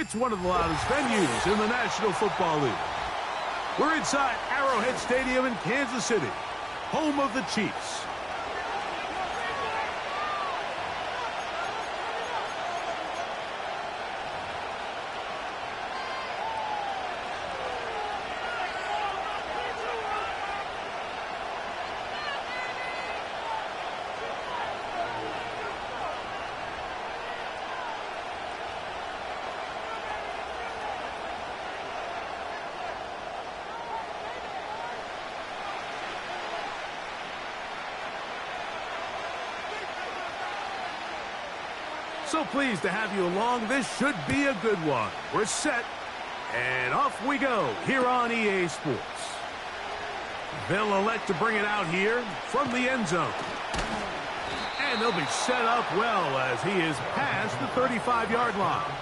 It's one of the loudest venues in the National Football League. We're inside Arrowhead Stadium in Kansas City, home of the Chiefs. So pleased to have you along. This should be a good one. We're set, and off we go here on EA Sports. They'll elect to bring it out here from the end zone. And they'll be set up well as he is past the 35-yard line.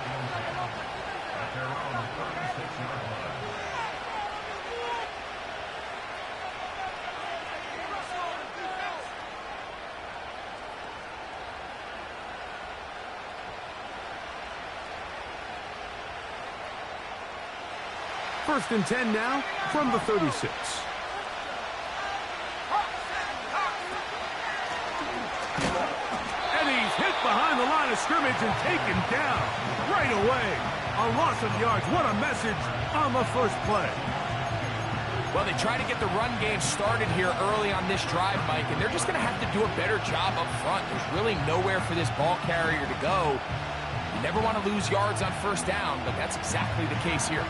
First and 10 now from the 36. And he's hit behind the line of scrimmage and taken down right away. A loss of yards. What a message on the first play. Well, they try to get the run game started here early on this drive, Mike, and they're just going to have to do a better job up front. There's really nowhere for this ball carrier to go. You never want to lose yards on first down, but that's exactly the case here.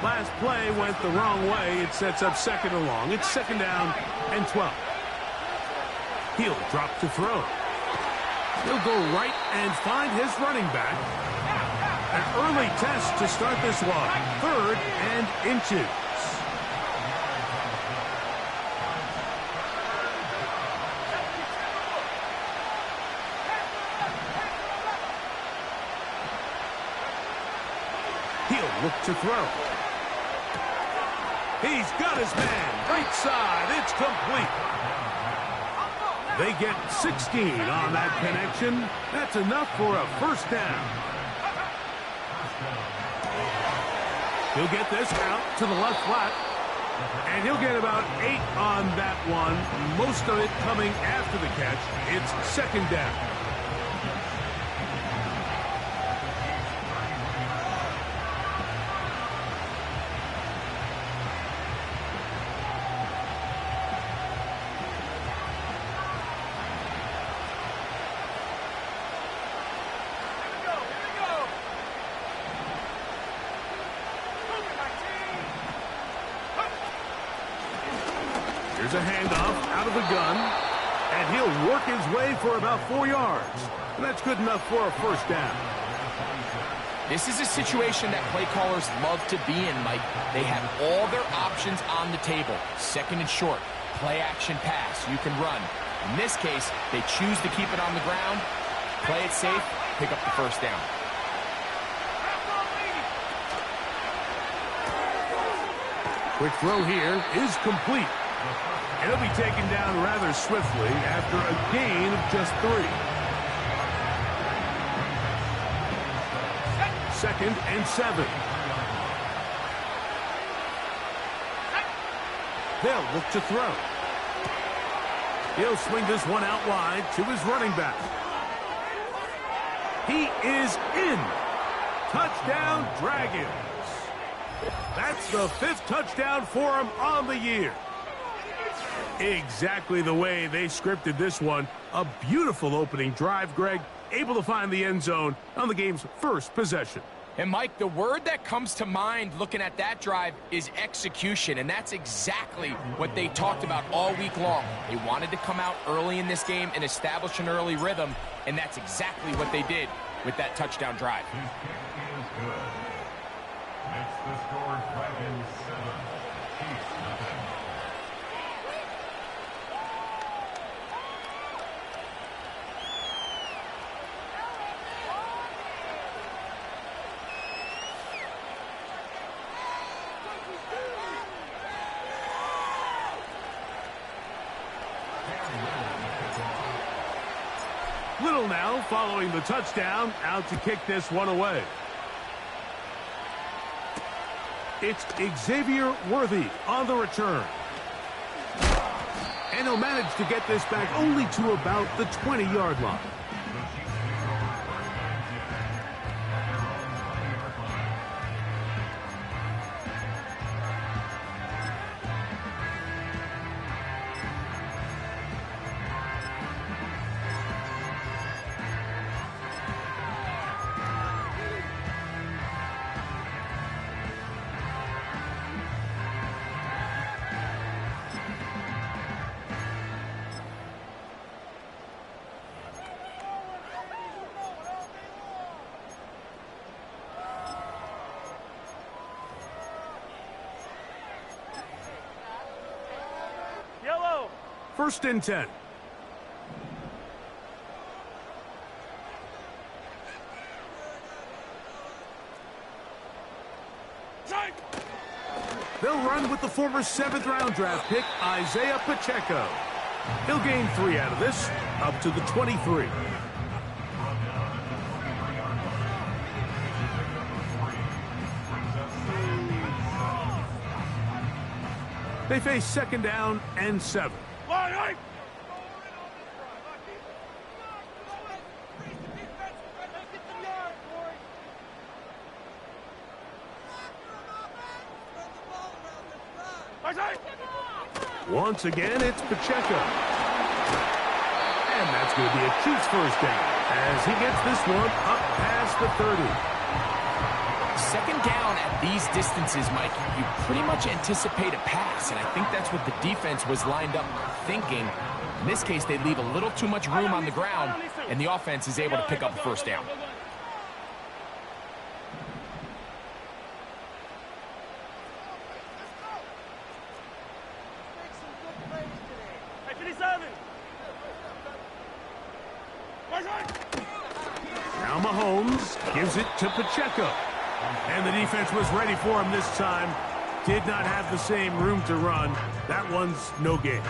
Last play went the wrong way. It sets up second and long. It's second down and 12. He'll drop to throw. He'll go right and find his running back. An early test to start this one. 3rd and inches. He'll look to throw. He's got his man. Right side. It's complete. They get 16 on that connection. That's enough for a first down. He'll get this out to the left flat. And he'll get about 8 on that one. Most of it coming after the catch. It's second down. Here's a handoff out of the gun, and he'll work his way for about 4 yards. And that's good enough for a first down. This is a situation that play callers love to be in, Mike. They have all their options on the table. Second and short, play action pass, you can run. In this case, they choose to keep it on the ground, play it safe, pick up the first down. Quick throw here is complete. And he'll be taken down rather swiftly after a gain of just 3. 2nd and 7. They'll look to throw. He'll swing this one out wide to his running back. He is in. Touchdown, Dragons. That's the 5th touchdown for him on the year. Exactly the way they scripted this one. A beautiful opening drive, Greg. Able to find the end zone on the game's first possession. And, Mike, the word that comes to mind looking at that drive is execution, and that's exactly what they talked about all week long. They wanted to come out early in this game and establish an early rhythm, and that's exactly what they did with that touchdown drive. Makes the score Dragons 7, Chiefs nothing. Little now following the touchdown, out to kick this one away. It's Xavier Worthy on the return. And he'll manage to get this back only to about the 20-yard line. First and 10. They'll run with the former 7th-round draft pick, Isaiah Pacheco. He'll gain 3 out of this, up to the 23. They face second down and 7. Once again, it's Pacheco. And that's going to be a Chiefs first down as he gets this one up past the 30. Second down at these distances, Mike, you pretty much anticipate a pass, and I think that's what the defense was lined up thinking. In this case, they leave a little too much room on the ground, and the offense is able to pick up a first down. Now Mahomes gives it to Pacheco. And the defense was ready for him this time. Did not have the same room to run. That one's no gain.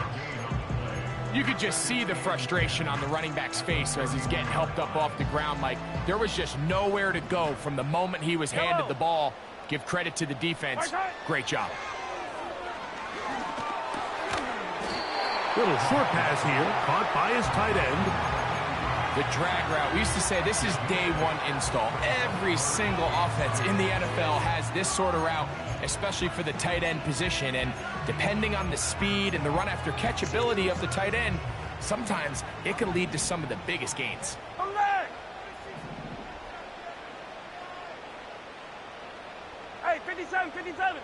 You could just see the frustration on the running back's face as he's getting helped up off the ground, Mike. There was just nowhere to go from the moment he was handed the ball. Give credit to the defense. Great job. Little short pass here, caught by his tight end. The drag route, we used to say this is day one install. Every single offense in the NFL has this sort of route, especially for the tight end position. And depending on the speed and the run after catch ability of the tight end, sometimes it can lead to some of the biggest gains. Hey, 57, 57.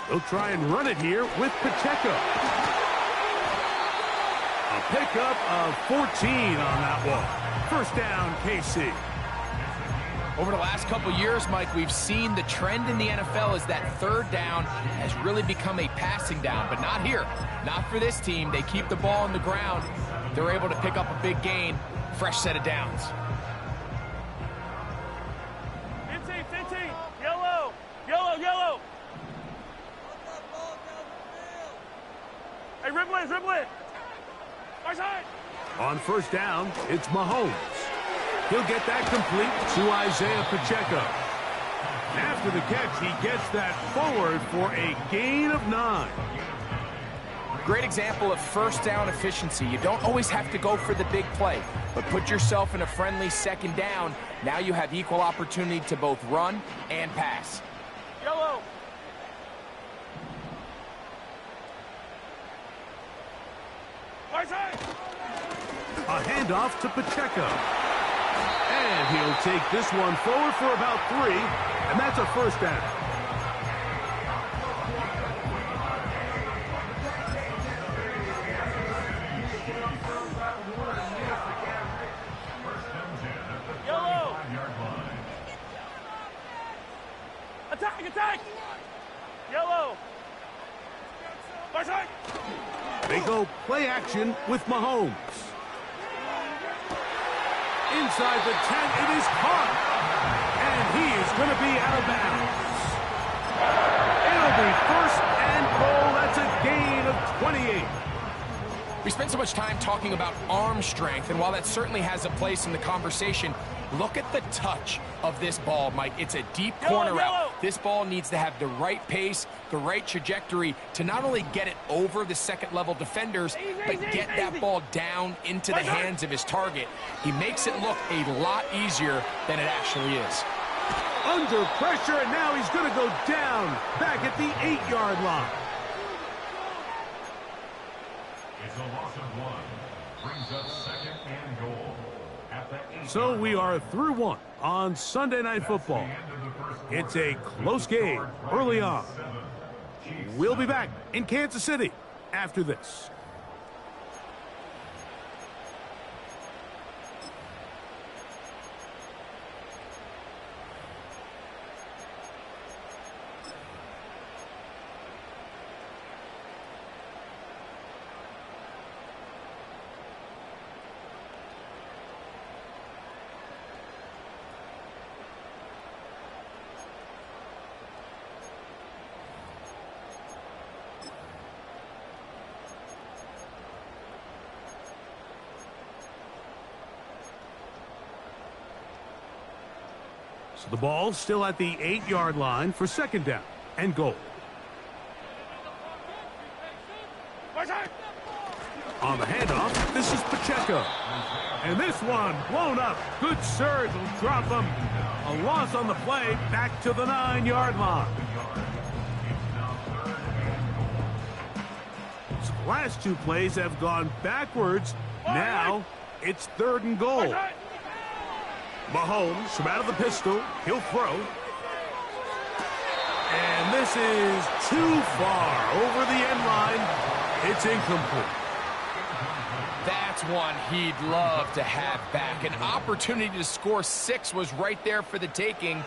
They'll try and run it here with Pacheco. A pickup of 14 on that one. First down, KC. Over the last couple years, Mike, we've seen the trend in the NFL is that third down has really become a passing down, but not here. Not for this team. They keep the ball on the ground. They're able to pick up a big gain. Fresh set of downs. 15, 15. Yellow. Yellow, yellow. Hey, ribble it, ribble it. On first down, it's Mahomes. He'll get that complete to Isaiah Pacheco. After the catch, he gets that forward for a gain of 9. Great example of first down efficiency. You don't always have to go for the big play, but put yourself in a friendly second down. Now you have equal opportunity to both run and pass. Yellow. A handoff to Pacheco. And he'll take this one forward for about 3, and that's a first down. Yellow. Attack, attack. Yellow. They go play action with Mahomes. Inside the 10, it is caught. And he is going to be out of bounds. It'll be first and goal. That's a gain of 28. We spend so much time talking about arm strength, and while that certainly has a place in the conversation, look at the touch of this ball, Mike. It's a deep corner route. This ball needs to have the right pace, the right trajectory to not only get it over the second-level defenders, but get that ball down into the hands of his target. He makes it look a lot easier than it actually is. Under pressure, and now he's going to go down back at the 8-yard line. It's a loss of 1. Brings up second and goal. At the 8-yard So we are through one on Sunday Night Football. It's a close game early on. We'll be back in Kansas City after this. So the ball still at the 8-yard line for second down and goal. On the handoff, this is Pacheco. And this one blown up. Good surge will drop him. A loss on the play, back to the 9-yard line. So the last two plays have gone backwards. Now it's third and goal. Mahomes from out of the pistol. He'll throw. And this is too far over the end line. It's incomplete. That's one he'd love to have back. An opportunity to score 6 was right there for the taking.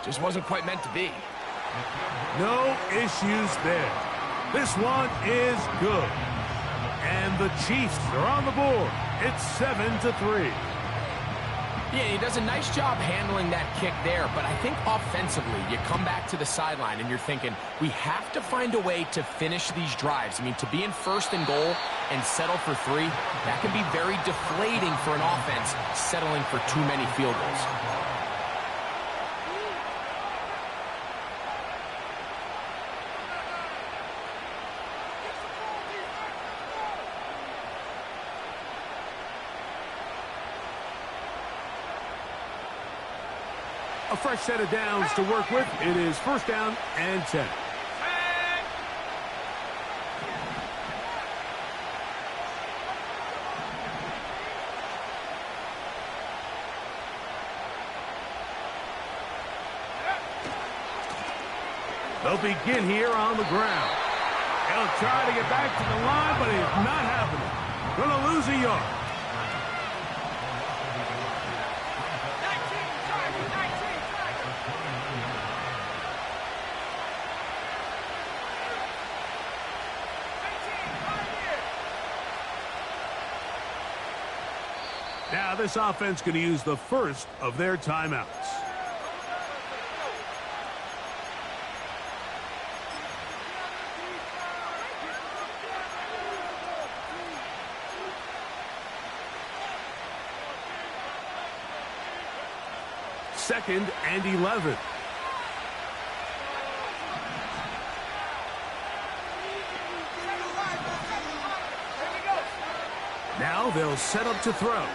Just wasn't quite meant to be. No issues there. This one is good. And the Chiefs are on the board. It's 7-3. Yeah, he does a nice job handling that kick there, but I think offensively, you come back to the sideline and you're thinking, we have to find a way to finish these drives. I mean, to be in first and goal and settle for 3, that can be very deflating for an offense settling for too many field goals. A fresh set of downs to work with. It is first down and 10. They'll begin here on the ground. He'll try to get back to the line, but it's not happening. Going to lose a yard. Now this offense going to use the first of their timeouts. Second and 11. Now they'll set up to throw.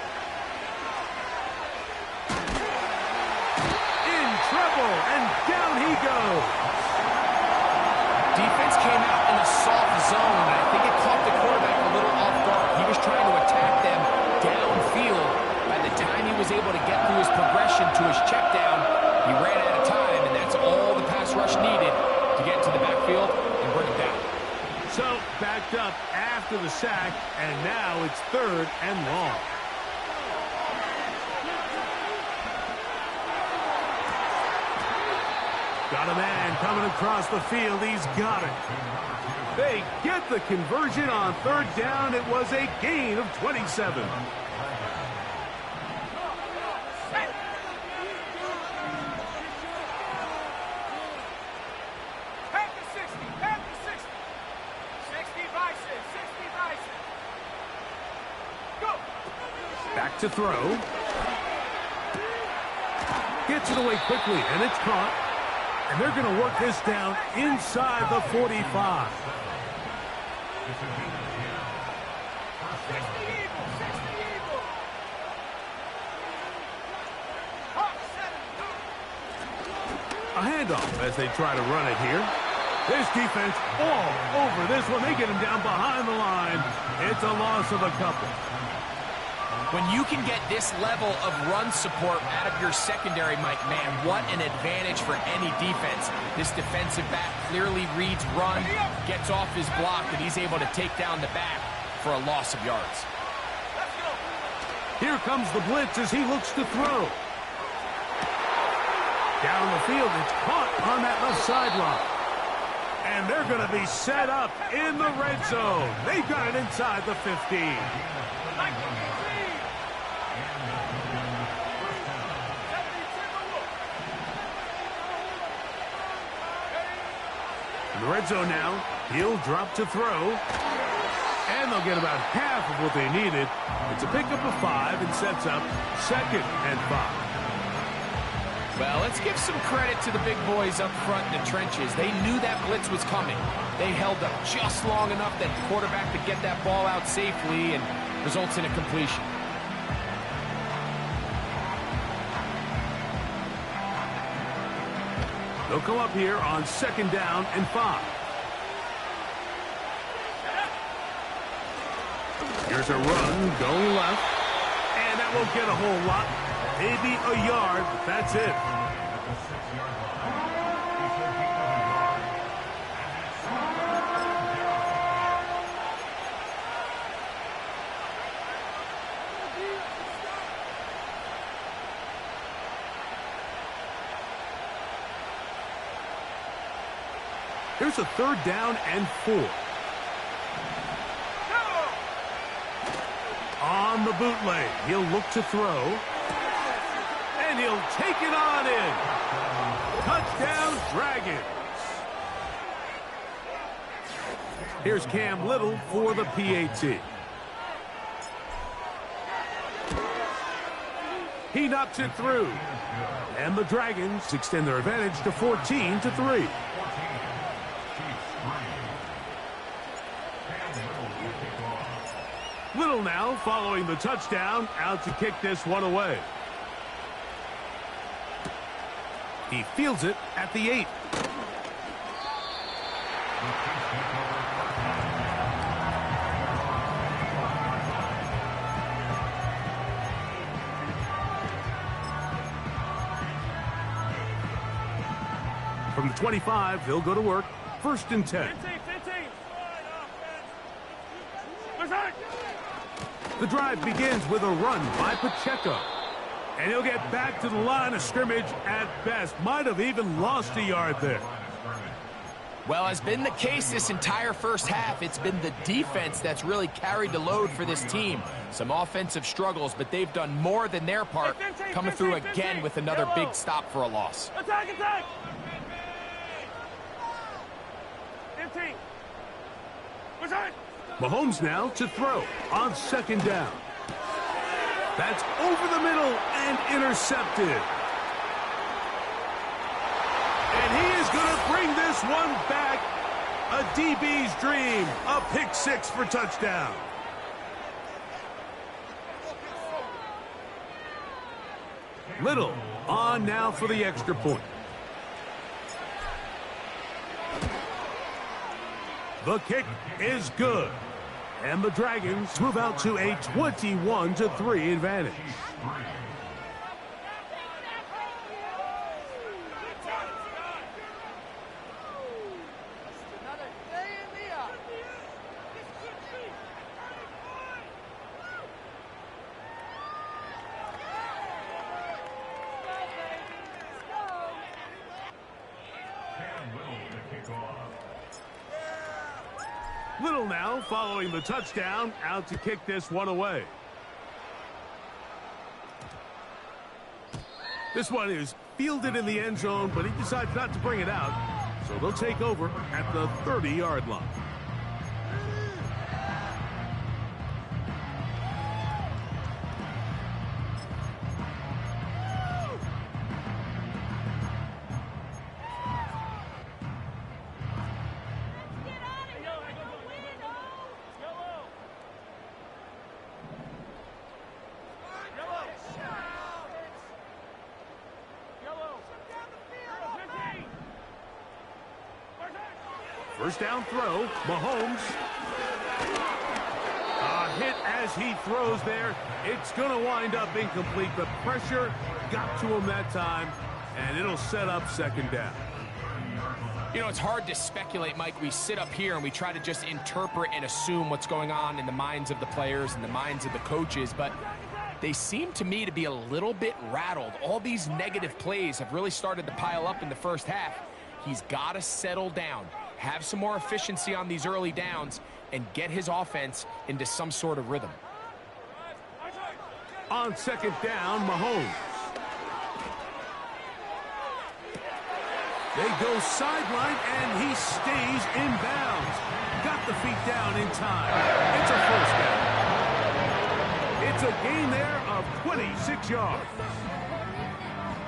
And down he goes. Defense came out in a soft zone, and I think it caught the quarterback a little off guard. He was trying to attack them downfield. By the time he was able to get through his progression to his check down, he ran out of time, and that's all the pass rush needed to get to the backfield and bring him down. So backed up after the sack, and now it's third and long. Got a man coming across the field. He's got it. They get the conversion on third down. It was a gain of 27. to throw. Gets it away quickly, and it's caught. And they're going to work this down inside the 45. A handoff as they try to run it here. This defense all over this one. They get him down behind the line. It's a loss of a couple. When you can get this level of run support out of your secondary, Mike, man, what an advantage for any defense. This defensive back clearly reads run, gets off his block, and he's able to take down the back for a loss of yards. Here comes the blitz as he looks to throw. Down the field, it's caught on that left sideline. And they're going to be set up in the red zone. They've got it inside the 15. In the red zone now, he'll drop to throw. And they'll get about half of what they needed. It's a pickup of 5 and sets up 2nd and 5. Well, let's give some credit to the big boys up front in the trenches. They knew that blitz was coming. They held up just long enough that the quarterback could get that ball out safely and results in a completion. They'll come up here on 2nd down and 5. Here's a run going left. And that won't get a whole lot. Maybe a yard, but that's it. Here's a 3rd down and 4. On the bootleg, he'll look to throw. And he'll take it on in. Touchdown, Dragons. Here's Cam Little for the PAT. He knocks it through. And the Dragons extend their advantage to 14-3. Little now following the touchdown, out to kick this one away. He fields it at the 8. From the 25, they'll go to work. 1st and 10. 15. The drive begins with a run by Pacheco. And he'll get back to the line of scrimmage at best. Might have even lost a yard there. Well, has been the case this entire first half. It's been the defense that's really carried the load for this team. Some offensive struggles, but they've done more than their part, coming through again with another big stop for a loss. Attack! 15. Mahomes now to throw on 2nd down. That's over the middle and intercepted. And he is going to bring this one back. A DB's dream. A pick 6 for touchdown. Little on now for the extra point. The kick is good. And the Dragons move out to a 21-3 advantage. Little now following the touchdown, out to kick this one away. This one is fielded in the end zone, but he decides not to bring it out. So they'll take over at the 30-yard line. First down throw, Mahomes. A hit as he throws there. It's going to wind up incomplete. The pressure got to him that time, and it'll set up second down. You know, it's hard to speculate, Mike. We sit up here and we try to just interpret and assume what's going on in the minds of the players and the minds of the coaches, but they seem to me to be a little bit rattled. All these negative plays have really started to pile up in the first half. He's got to settle down, have some more efficiency on these early downs, and get his offense into some sort of rhythm. On second down, Mahomes. They go sideline, and he stays in bounds. Got the feet down in time. It's a first down. It's a gain there of 26 yards.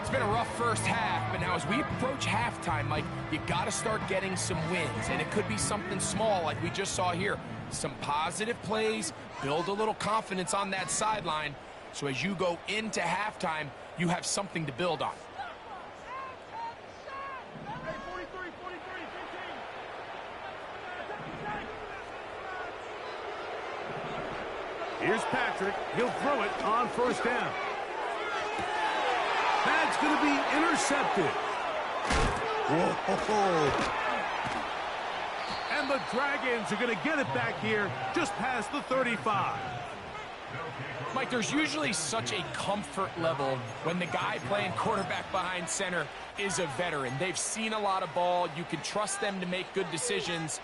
It's been a rough first half, but now as we approach halftime, Mike, you got to start getting some wins, and it could be something small like we just saw here. Some positive plays, build a little confidence on that sideline, so as you go into halftime, you have something to build on. Here's Patrick. He'll throw it on first down. That's going to be intercepted. Whoa. And the Dragons are going to get it back here just past the 35. Mike, there's usually such a comfort level when the guy playing quarterback behind center is a veteran. They've seen a lot of ball. You can trust them to make good decisions.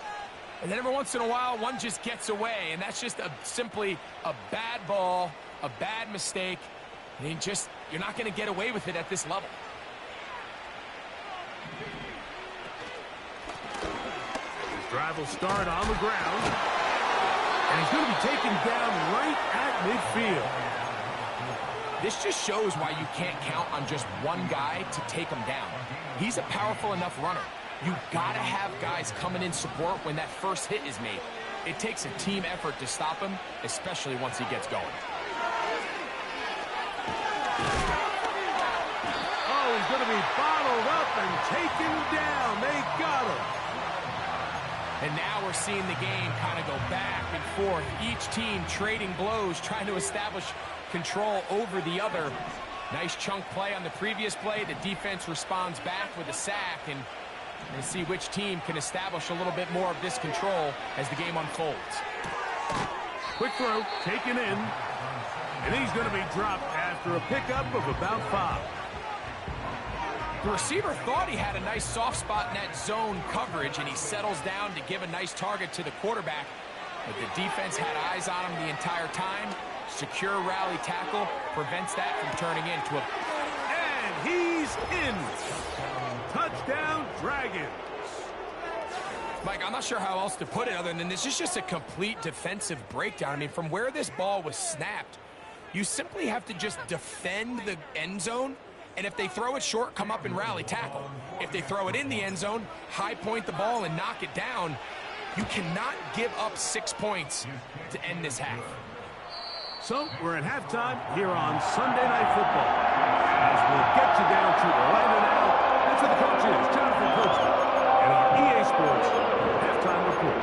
And then every once in a while, one just gets away, and that's just simply a bad ball, a bad mistake. And you're not going to get away with it at this level. His drive will start on the ground, and he's going to be taken down right at midfield. This just shows why you can't count on just one guy to take him down. He's a powerful enough runner. You gotta have guys coming in support when that first hit is made. It takes a team effort to stop him, especially once he gets going. Oh, he's going to be bottled up and taken down. They got him. And now we're seeing the game kind of go back and forth. Each team trading blows, trying to establish control over the other. Nice chunk play on the previous play. The defense responds back with a sack, and see which team can establish a little bit more of this control as the game unfolds. Quick throw, taken in, and he's going to be dropped after a pickup of about 5. The receiver thought he had a nice soft spot in that zone coverage, and he settles down to give a nice target to the quarterback. But the defense had eyes on him the entire time. Secure rally tackle prevents that from turning into a... And he's in. Touchdown, Dragons. Mike, I'm not sure how else to put it other than this is just a complete defensive breakdown. I mean, from where this ball was snapped, you simply have to just defend the end zone, and if they throw it short, come up and rally tackle. If they throw it in the end zone, high point the ball and knock it down. You cannot give up 6 points to end this half. So we're at halftime here on Sunday Night Football. As we'll get you down to Orlando now. And for the coaches, Jonathan Coachman, and our EA Sports halftime report.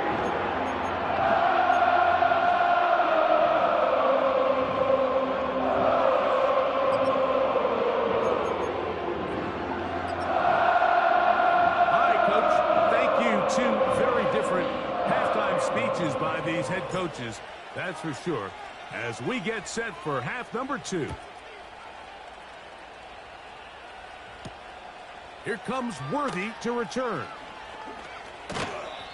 Hi, Coach. Thank you. 2 very different halftime speeches by these head coaches, that's for sure, as we get set for half number 2. Here comes Worthy to return.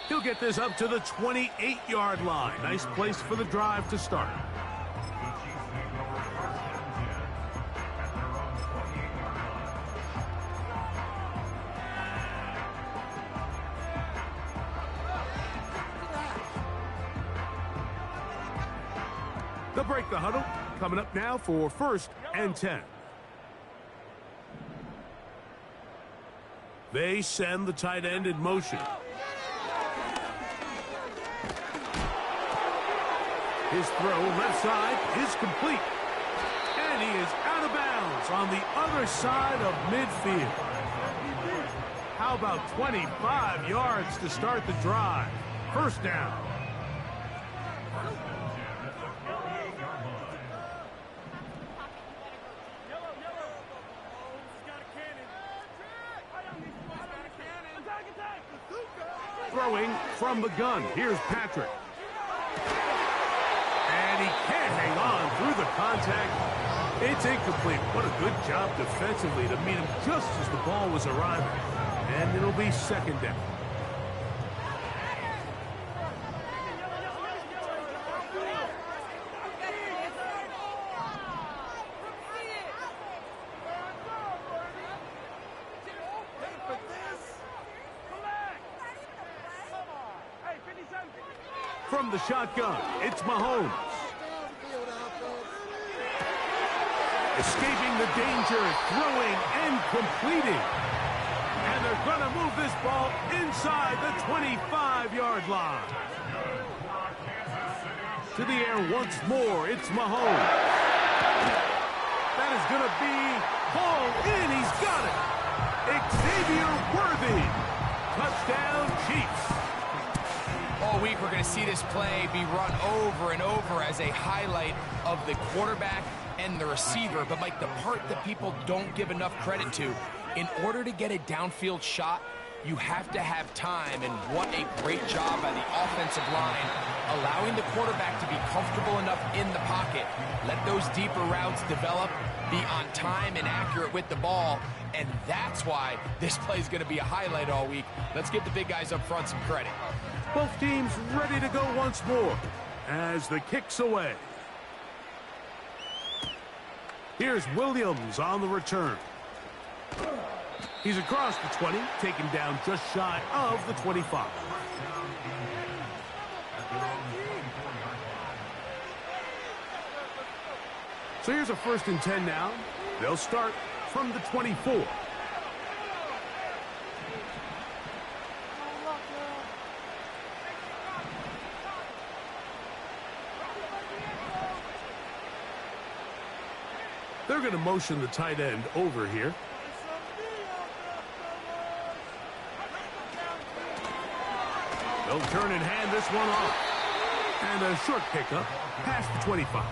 He'll get this up to the 28-yard line. Nice place for the drive to start. They'll break the huddle. Coming up now for 1st and 10. They send the tight end in motion. His throw left side is complete. And he is out of bounds on the other side of midfield. How about 25 yards to start the drive? First down. Throwing from the gun. Here's Patrick. And he can't hang on through the contact. It's incomplete. What a good job defensively to meet him just as the ball was arriving. And it'll be second down. From the shotgun, it's Mahomes. Escaping the danger, throwing and completing. And they're going to move this ball inside the 25-yard line. To the air once more, it's Mahomes. That is going to be ball in. He's got it. Xavier Worthy. Touchdown, Chiefs. All week we're going to see this play be run over and over as a highlight of the quarterback and the receiver. But, Mike, the part that people don't give enough credit to, in order to get a downfield shot, you have to have time. And what a great job by the offensive line, allowing the quarterback to be comfortable enough in the pocket, let those deeper routes develop, be on time and accurate with the ball. And that's why this play is going to be a highlight all week. Let's give the big guys up front some credit. Both teams ready to go once more as the kick's away. Here's Williams on the return. He's across the 20, taken down just shy of the 25. So here's a 1st and 10 now. They'll start from the 24. They're going to motion the tight end over here. They'll turn and hand this one off. And a short pickup past the 25.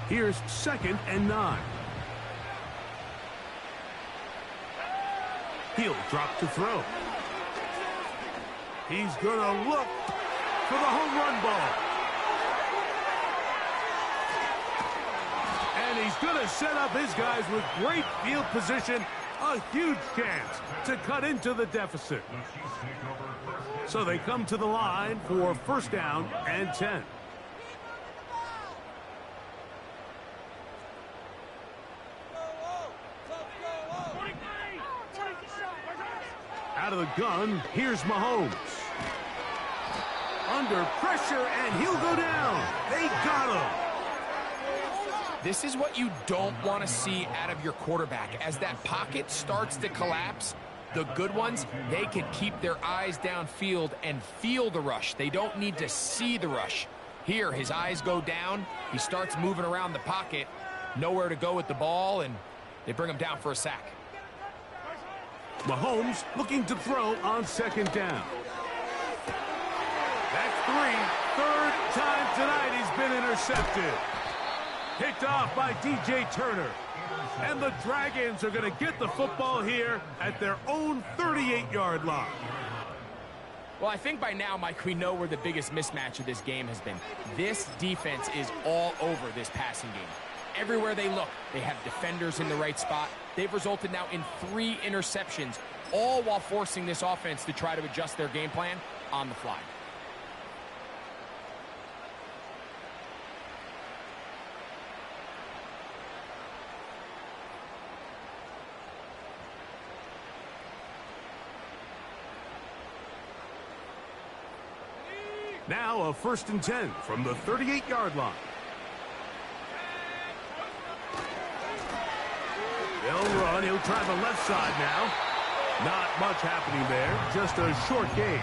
Here's 2nd and 9. He'll drop to throw. He's going to look for the home run ball. And he's going to set up his guys with great field position. A huge chance to cut into the deficit. So they come to the line for 1st down and 10. Out of the gun, here's Mahomes. Under pressure, and he'll go down. They got him. This is what you don't want to see out of your quarterback. As that pocket starts to collapse, the good ones, they can keep their eyes downfield and feel the rush. They don't need to see the rush. Here, his eyes go down. He starts moving around the pocket. Nowhere to go with the ball, and they bring him down for a sack. Mahomes looking to throw on 2nd down. That's 3. 3rd time tonight he's been intercepted. Picked off by DJ Turner. And the Dragons are going to get the football here at their own 38-yard line. Well, I think by now, Mike, we know where the biggest mismatch of this game has been. This defense is all over this passing game. Everywhere they look, they have defenders in the right spot. They've resulted now in 3 interceptions, all while forcing this offense to try to adjust their game plan on the fly. Now a 1st and 10 from the 38-yard line. They'll run. He'll try the left side now. Not much happening there, just a short game.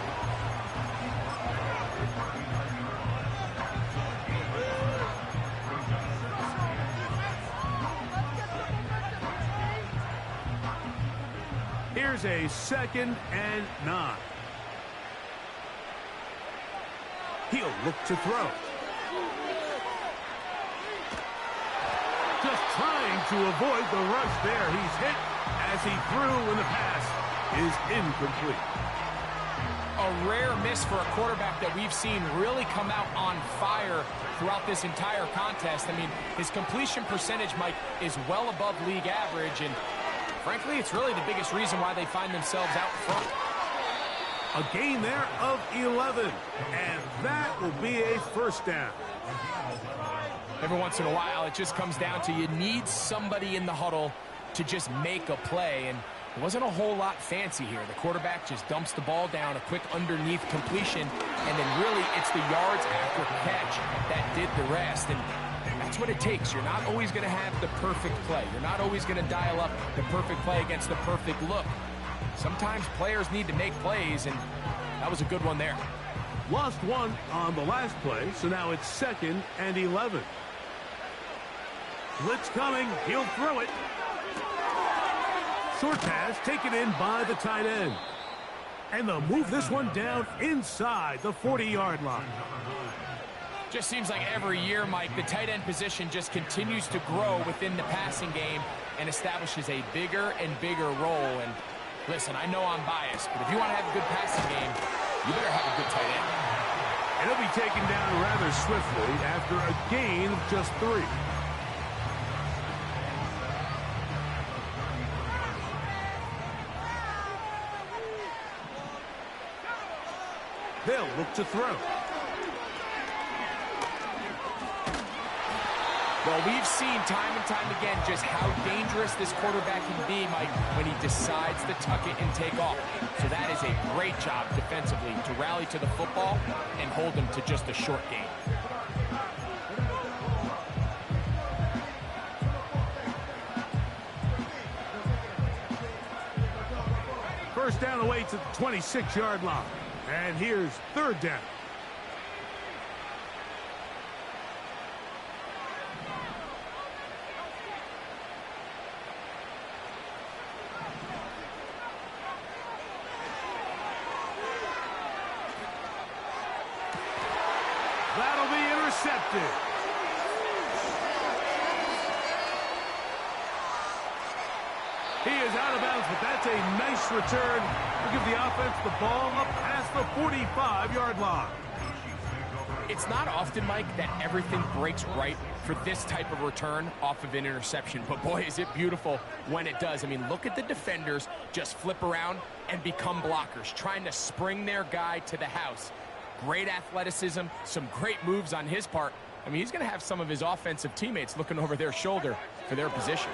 Here's a 2nd and 9. He'll look to throw. Just trying to avoid the rush there. He's hit as he threw when the pass is incomplete. A rare miss for a quarterback that we've seen really come out on fire throughout this entire contest. I mean, his completion percentage, Mike, is well above league average, and frankly, it's really the biggest reason why they find themselves out front. A gain there of 11, and that will be a 1st down. Every once in a while, it just comes down to you need somebody in the huddle to just make a play, and it wasn't a whole lot fancy here. The quarterback just dumps the ball down, a quick underneath completion, and then really it's the yards after catch that did the rest, and that's what it takes. You're not always going to have the perfect play. You're not always going to dial up the perfect play against the perfect look. Sometimes players need to make plays, and that was a good one there. Lost one on the last play, so now it's 2nd and 11. Blitz coming. He'll throw it. Short pass taken in by the tight end. And they'll move this one down inside the 40-yard line. Just seems like every year, Mike, the tight end position just continues to grow within the passing game and establishes a bigger and bigger role. And listen, I know I'm biased, but if you want to have a good passing game, you better have a good tight end. And he'll be taken down rather swiftly after a gain of just 3. They'll look to throw. Well, we've seen time and time again just how dangerous this quarterback can be, Mike, when he decides to tuck it and take off. So that is a great job defensively to rally to the football and hold him to just a short gain. First down away to the 26-yard line. And here's 3rd down. That'll be intercepted. He is out of bounds, but that's a nice return to give the offense the ball up past the 45-yard line. It's not often, Mike, that everything breaks right for this type of return off of an interception. But boy, is it beautiful when it does. I mean, look at the defenders just flip around and become blockers, trying to spring their guy to the house. Great athleticism, some great moves on his part. I mean, he's going to have some of his offensive teammates looking over their shoulder for their position.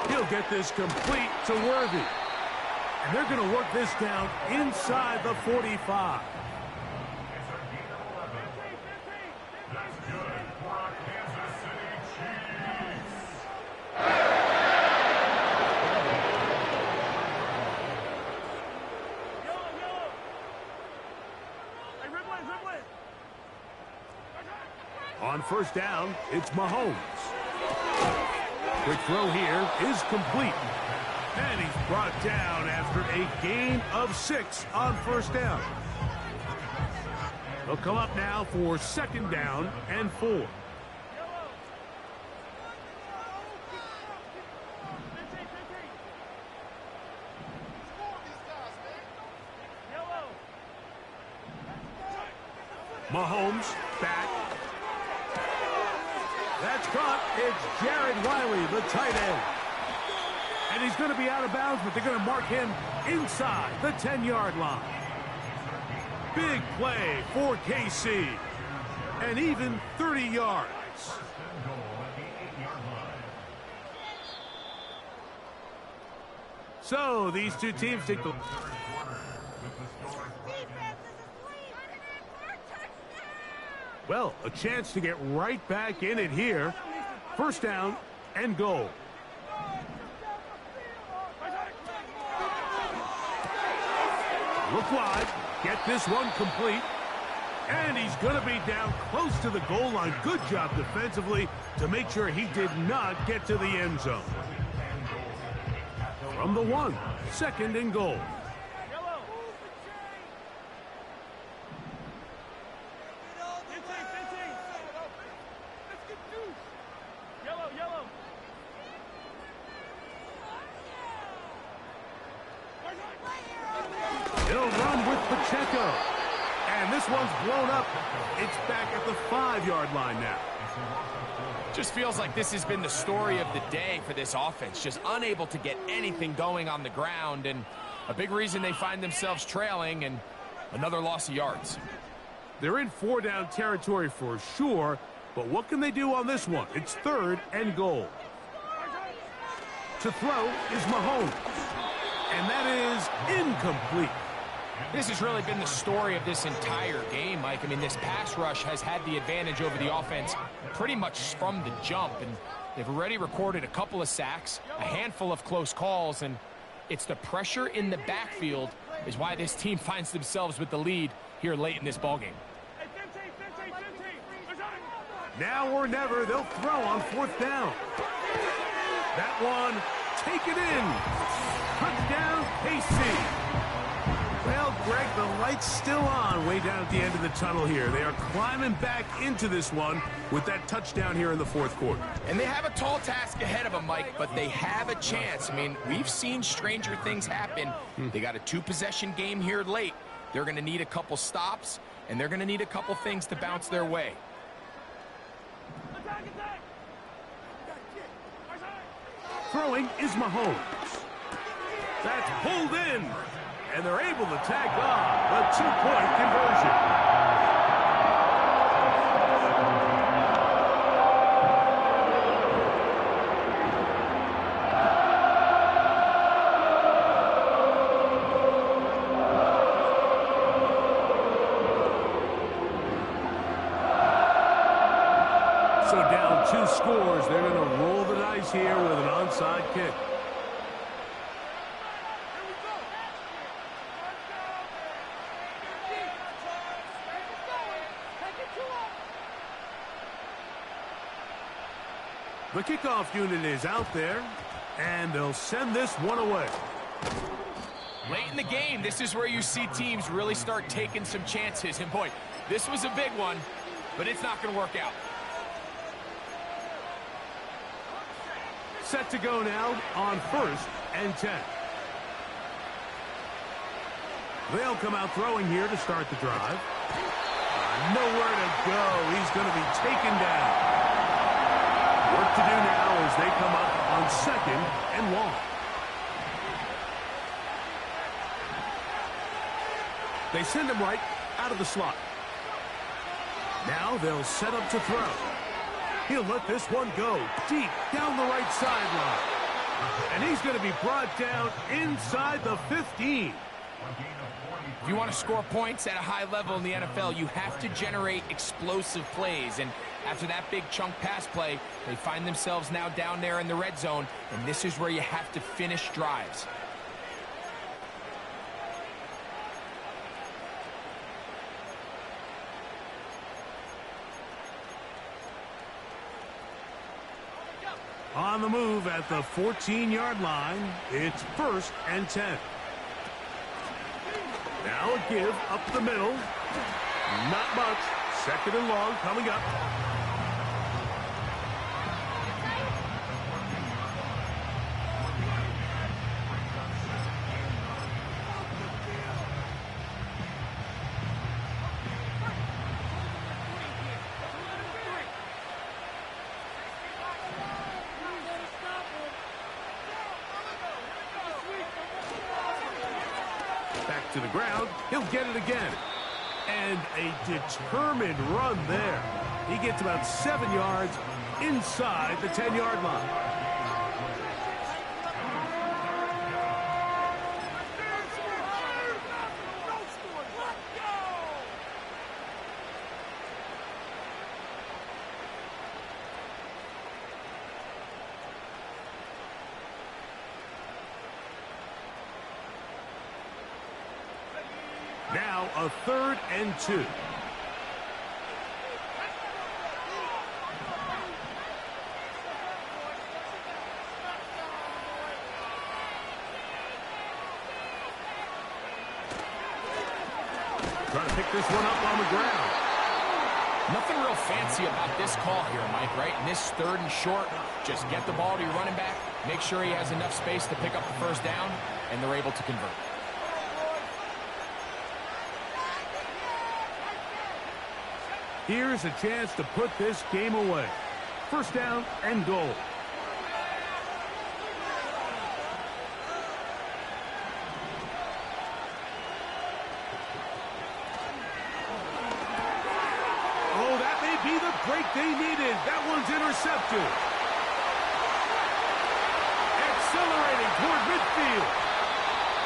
He'll get this complete to Worthy. And they're going to work this down inside the 45. On first down, it's Mahomes. Quick throw here is complete. And he's brought down after a gain of 6 on first down. They'll come up now for 2nd down and 4. Mahomes back. That's caught. It's Jared Wiley, the tight end. And he's going to be out of bounds, but they're going to mark him inside the 10-yard line. Big play for KC. And even 30 yards. So these two teams take the... Well, a chance to get right back in it here. First down and goal. Look wide. Get this one complete. And he's going to be down close to the goal line. Good job defensively to make sure he did not get to the end zone. From the 1, 2nd and goal. Yellow. Yellow, yellow. He'll run with Pacheco. And this one's blown up. It's back at the 5-yard line now. Just feels like this has been the story of the day for this offense. Just unable to get anything going on the ground. And a big reason they find themselves trailing and another loss of yards. They're in 4-down territory for sure. But what can they do on this one? It's 3rd and goal. To throw is Mahomes. And that is incomplete. This has really been the story of this entire game, Mike. I mean, this pass rush has had the advantage over the offense pretty much from the jump. And they've already recorded a couple of sacks, a handful of close calls, and it's the pressure in the backfield is why this team finds themselves with the lead here late in this ballgame. Now or never, they'll throw on 4th down. That one, take it in. Touchdown, KC. Well, Greg, the light's still on way down at the end of the tunnel here. They are climbing back into this one with that touchdown here in the 4th quarter. And they have a tall task ahead of them, Mike, but they have a chance. I mean, we've seen stranger things happen. They got a 2-possession game here late. They're going to need a couple stops, and they're going to need a couple things to bounce their way. Throwing is Mahomes. That's pulled in. And they're able to tag on the 2-point conversion. So down 2 scores, they're going to roll the dice here with an onside kick. The kickoff unit is out there, and they'll send this one away. Late in the game, this is where you see teams really start taking some chances. And boy, this was a big one, but it's not going to work out. Set to go now on 1st and 10. They'll come out throwing here to start the drive. Nowhere to go. He's going to be taken down. Work to do now as they come up on 2nd and long. They send him right out of the slot. Now they'll set up to throw. He'll let this one go deep down the right sideline. And he's going to be brought down inside the 15. If you want to score points at a high level in the NFL, you have to generate explosive plays. And after that big chunk pass play, they find themselves now down there in the red zone, and this is where you have to finish drives. On the move at the 14-yard line, it's 1st and 10. Now a give up the middle. Not much. 2nd and long coming up. Back to the ground. He'll get it again. And a determined run there. He gets about 7 yards inside the 10-yard line. Now a 3rd and 2. Trying to pick this one up on the ground. Nothing real fancy about this call here, Mike, right? In this 3rd and short, just get the ball to your running back, make sure he has enough space to pick up the 1st down, and they're able to convert. Here's a chance to put this game away. 1st down and goal. Oh, that may be the break they needed. That one's intercepted. Accelerating toward midfield.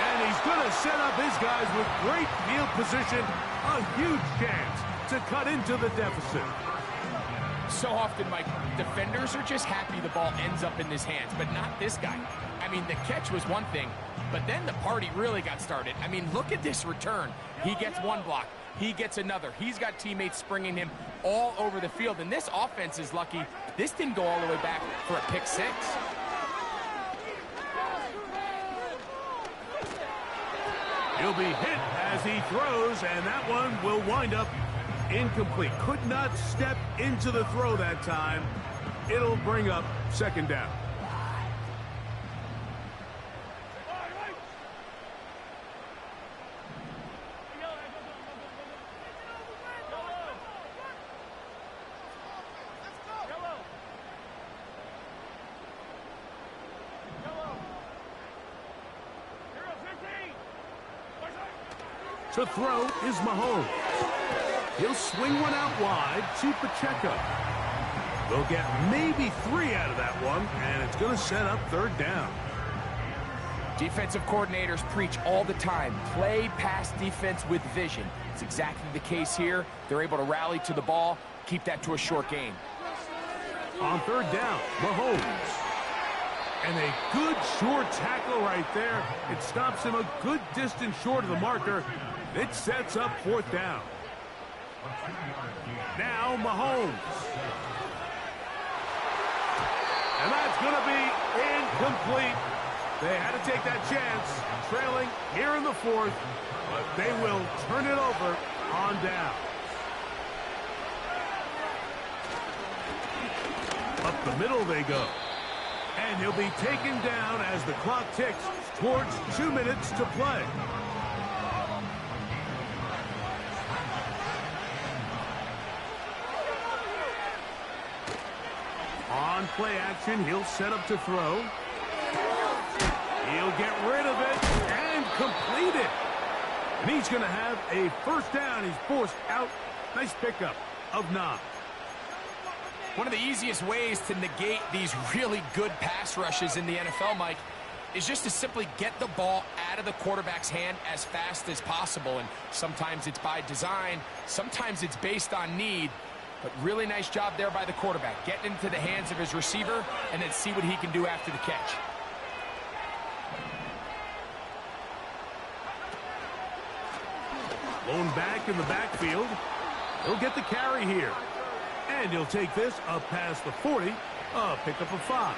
And he's going to set up his guys with great field position. A huge chance to cut into the deficit. So often, Mike, defenders are just happy the ball ends up in his hands, but not this guy. I mean, the catch was one thing, but then the party really got started. I mean, look at this return. He gets one block. He gets another. He's got teammates springing him all over the field, and this offense is lucky. This didn't go all the way back for a pick 6. He'll be hit as he throws, and that one will wind up incomplete. Could not step into the throw that time. It'll bring up 2nd down. To throw is Mahomes. He'll swing one out wide to Pacheco. They'll get maybe 3 out of that one, and it's going to set up 3rd down. Defensive coordinators preach all the time, play pass defense with vision. It's exactly the case here. They're able to rally to the ball, keep that to a short gain. On 3rd down, Mahomes. And a good short tackle right there. It stops him a good distance short of the marker. It sets up 4th down. Now Mahomes. And that's going to be incomplete. They had to take that chance, trailing here in the 4th, but they will turn it over on down. Up the middle they go. And he'll be taken down as the clock ticks towards 2 minutes to play. On play action, he'll set up to throw. He'll get rid of it and complete it. And he's going to have a 1st down. He's forced out. Nice pickup of 9. One of the easiest ways to negate these really good pass rushes in the NFL, Mike, is just to simply get the ball out of the quarterback's hand as fast as possible. And sometimes it's by design, sometimes it's based on need. But really nice job there by the quarterback. Getting into the hands of his receiver and then see what he can do after the catch. Blown back in the backfield. He'll get the carry here. And he'll take this up past the 40. Pickup of 5.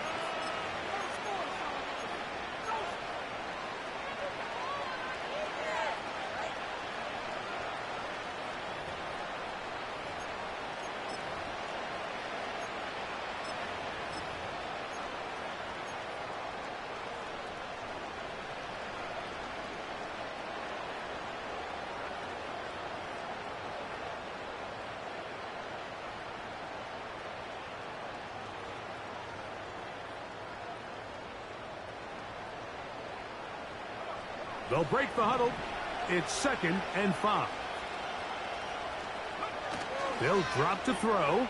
They'll break the huddle. It's 2nd and 5. They'll drop to throw.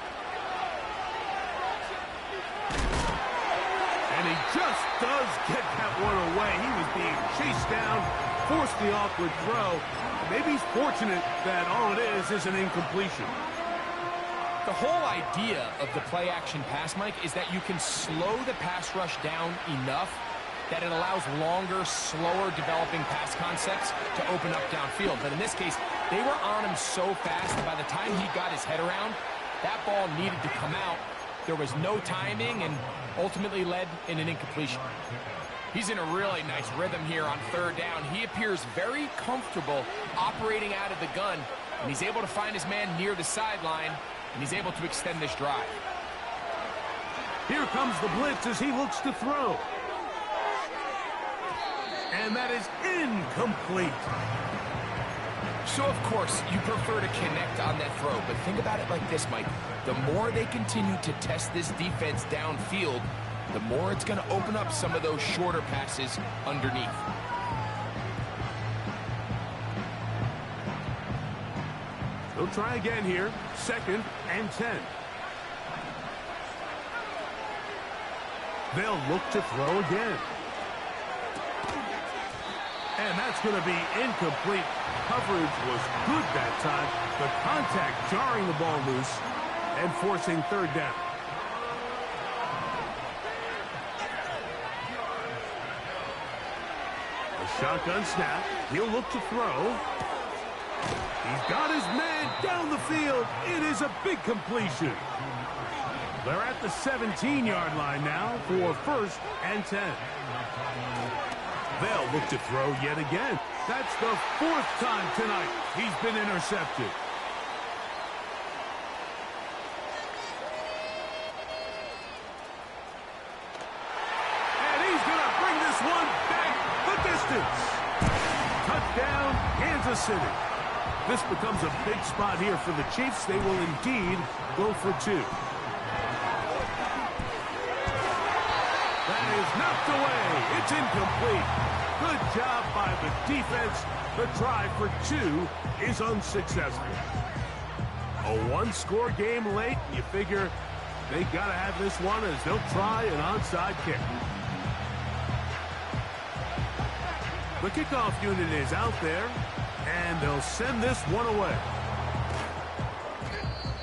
And he just does get that one away. He was being chased down, forced the awkward throw. Maybe he's fortunate that all it is an incompletion. The whole idea of the play-action pass, Mike, is that you can slow the pass rush down enough that it allows longer, slower developing pass concepts to open up downfield. But in this case, they were on him so fast that by the time he got his head around, that ball needed to come out. There was no timing and ultimately led in an incompletion. He's in a really nice rhythm here on third down. He appears very comfortable operating out of the gun, and he's able to find his man near the sideline, and he's able to extend this drive. Here comes the blitz as he looks to throw. And that is incomplete. So, of course, you prefer to connect on that throw, but think about it like this, Mike. The more they continue to test this defense downfield, the more it's going to open up some of those shorter passes underneath. They'll try again here. 2nd and 10. They'll look to throw again. And that's going to be incomplete. Coverage was good that time. The contact jarring the ball loose and forcing third down. A shotgun snap. He'll look to throw. He's got his man down the field. It is a big completion. They're at the 17-yard line now for 1st and 10. They'll look to throw yet again. That's the 4th time tonight he's been intercepted. And he's going to bring this one back the distance. Touchdown, Kansas City. This becomes a big spot here for the Chiefs. They will indeed go for 2. That is knocked away. It's incomplete. Good job by the defense. The try for 2 is unsuccessful. A 1-score game late. You figure they got to have this one as they'll try an onside kick. The kickoff unit is out there, and they'll send this one away.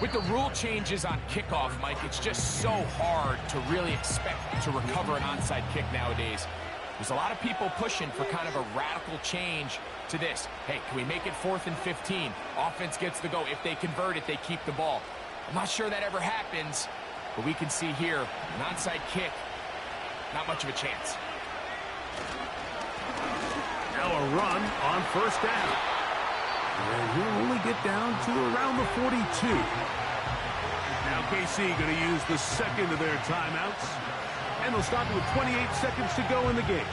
With the rule changes on kickoff, Mike, it's just so hard to really expect to recover an onside kick nowadays. There's a lot of people pushing for kind of a radical change to this. Hey, can we make it 4th and 15? Offense gets the go. If they convert it, they keep the ball. I'm not sure that ever happens, but we can see here, an onside kick, not much of a chance. Now a run on 1st down. And he'll only get down to around the 42. Now KC going to use the 2nd of their timeouts. And they'll stop with 28 seconds to go in the game.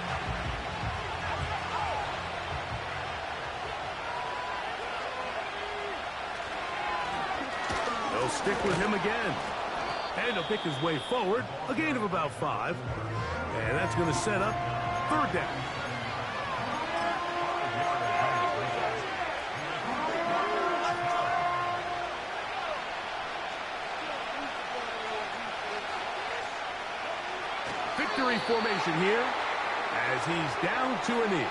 They'll stick with him again. And he'll pick his way forward. A gain of about 5. And that's going to set up 3rd down. Victory formation here as he's down to a knee.